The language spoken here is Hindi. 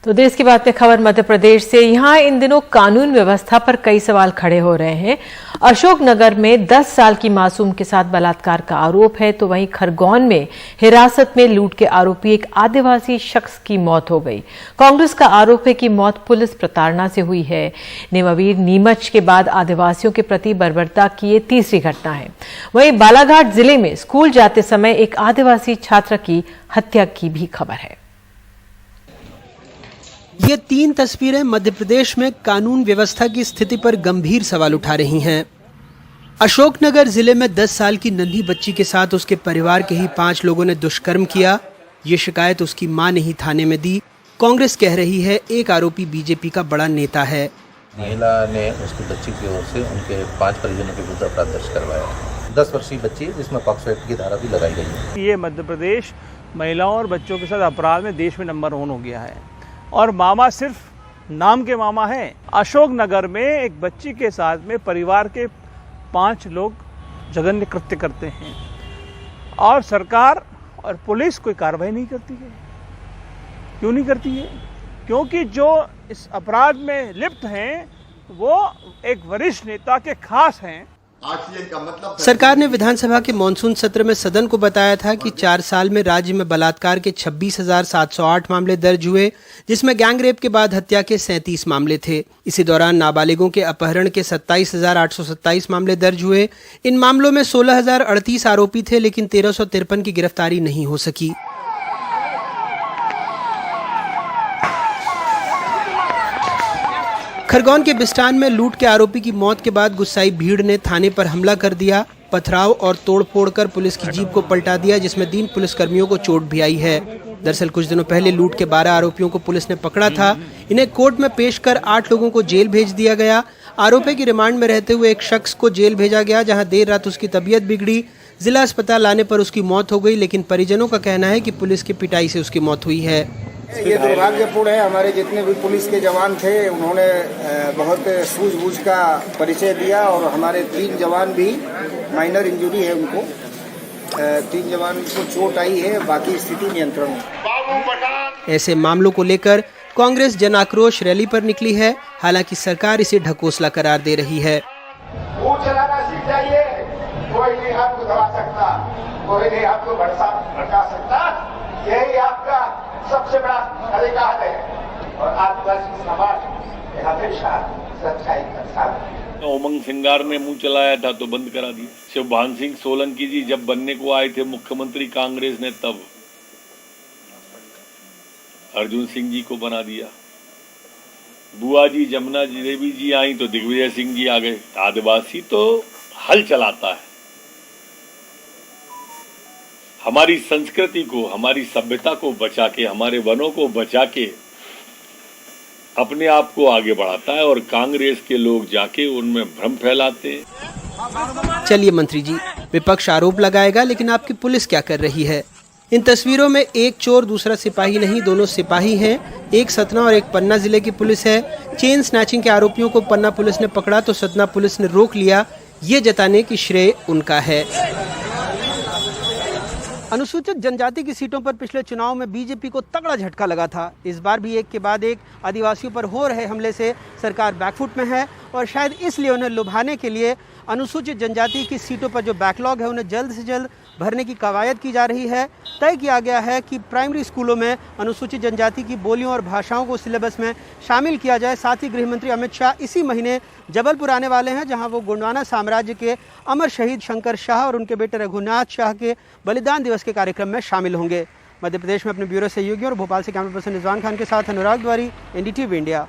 तो देश की बात में खबर मध्य प्रदेश से। यहाँ इन दिनों कानून व्यवस्था पर कई सवाल खड़े हो रहे हैं। अशोकनगर में 10 साल की मासूम के साथ बलात्कार का आरोप है, तो वहीं खरगोन में हिरासत में लूट के आरोपी एक आदिवासी शख्स की मौत हो गई। कांग्रेस का आरोप है कि मौत पुलिस प्रताड़ना से हुई है। नेमावीर नीमच के बाद आदिवासियों के प्रति बर्बरता की ये तीसरी घटना है। वहीं बालाघाट जिले में स्कूल जाते समय एक आदिवासी छात्रा की हत्या की भी खबर है। ये 3 तस्वीरें मध्य प्रदेश में कानून व्यवस्था की स्थिति पर गंभीर सवाल उठा रही हैं। अशोकनगर जिले में 10 साल की नन्ही बच्ची के साथ उसके परिवार के ही 5 लोगों ने दुष्कर्म किया। ये शिकायत उसकी मां ने ही थाने में दी। कांग्रेस कह रही है एक आरोपी बीजेपी का बड़ा नेता है। महिला ने उसकी बच्ची की ओर से उनके 5 परिजनों के विरुद्ध अपराध दर्ज करवाया। 10 वर्षीय बच्ची है जिसमें पॉक्सो एक्ट की धारा भी लगाई गई है। ये मध्य प्रदेश महिलाओं और बच्चों के साथ अपराध में देश में नंबर 1 हो गया है और मामा सिर्फ नाम के मामा हैं। अशोकनगर में एक बच्ची के साथ में परिवार के 5 लोग जघन्य कृत्य करते हैं और सरकार और पुलिस कोई कार्रवाई नहीं करती है। क्यों नहीं करती है? क्योंकि जो इस अपराध में लिप्त हैं वो एक वरिष्ठ नेता के खास हैं। सरकार ने विधानसभा के मानसून सत्र में सदन को बताया था कि 4 साल में राज्य में बलात्कार के 26,708 मामले दर्ज हुए, जिसमें गैंगरेप के बाद हत्या के 37 मामले थे। इसी दौरान नाबालिगों के अपहरण के 27,827 मामले दर्ज हुए। इन मामलों में 16,038 आरोपी थे, लेकिन 1,353 की गिरफ्तारी नहीं हो सकी। खरगोन के बिस्टान में लूट के आरोपी की मौत के बाद गुस्साई भीड़ ने थाने पर हमला कर दिया। पथराव और तोड़फोड़ कर पुलिस की जीप को पलटा दिया, जिसमें 3 पुलिसकर्मियों को चोट भी आई है। दरअसल कुछ दिनों पहले लूट के 12 आरोपियों को पुलिस ने पकड़ा था। इन्हें कोर्ट में पेश कर 8 लोगों को जेल भेज दिया गया। आरोपी की रिमांड में रहते हुए एक शख्स को जेल भेजा गया, जहाँ देर रात उसकी तबीयत बिगड़ी। जिला अस्पताल लाने पर उसकी मौत हो गई, लेकिन परिजनों का कहना है कि पुलिस की पिटाई से उसकी मौत हुई है। ये दुर्भाग्यपूर्ण है। हमारे जितने भी पुलिस के जवान थे उन्होंने बहुत सूझबूझ का परिचय दिया और हमारे 3 जवान भी माइनर इंजरी है उनको। 3 जवान को चोट आई है, बाकी स्थिति नियंत्रण में। ऐसे मामलों को लेकर कांग्रेस जन आक्रोश रैली पर निकली है। हालांकि सरकार इसे ढकोसला करार दे रही है। चलाना सीख जाइए, कोई नहीं आपको दबा सकता, कोई नहीं आपको भड़का सकता। यही आपका सबसे बड़ा अधिकार है और आदिवासी समाज हमेशा सच्चाई का साथ। उमंग सिंगार ने मुंह चलाया था तो बंद करा दिया। शिवभान सिंह सोलंकी जी जब बनने को आए थे मुख्यमंत्री कांग्रेस ने, तब अर्जुन सिंह जी को बना दिया। बुआ जी जमुना देवी जी आई तो दिग्विजय सिंह जी आ गए। आदिवासी तो हल चलाता है। हमारी संस्कृति को, हमारी सभ्यता को बचा के, हमारे वनों को बचा के अपने आप को आगे बढ़ाता है और कांग्रेस के लोग जाके उनमें भ्रम फैलाते हैं। चलिए मंत्री जी, विपक्ष आरोप लगाएगा, लेकिन आपकी पुलिस क्या कर रही है? इन तस्वीरों में एक चोर दूसरा सिपाही नहीं, दोनों सिपाही हैं। एक सतना और एक पन्ना जिले की पुलिस है। चेन स्नैचिंग के आरोपियों को पन्ना पुलिस ने पकड़ा तो सतना पुलिस ने रोक लिया, ये जताने की श्रेय उनका है। अनुसूचित जनजाति की सीटों पर पिछले चुनाव में बीजेपी को तगड़ा झटका लगा था। इस बार भी एक के बाद एक आदिवासियों पर हो रहे हमले से सरकार बैकफुट में है और शायद इसलिए उन्हें लुभाने के लिए अनुसूचित जनजाति की सीटों पर जो बैकलॉग है उन्हें जल्द से जल्द भरने की कवायद की जा रही है। तय किया गया है कि प्राइमरी स्कूलों में अनुसूचित जनजाति की बोलियों और भाषाओं को सिलेबस में शामिल किया जाए। साथ ही गृह मंत्री अमित शाह इसी महीने जबलपुर आने वाले हैं, जहां वो गोंडवाना साम्राज्य के अमर शहीद शंकर शाह और उनके बेटे रघुनाथ शाह के बलिदान दिवस के कार्यक्रम में शामिल होंगे। मध्य प्रदेश में अपने ब्यूरो सहयोगी और भोपाल से कैमरा पर्सन रिजवान खान के साथ अनुराग द्वारी, NDTV इंडिया।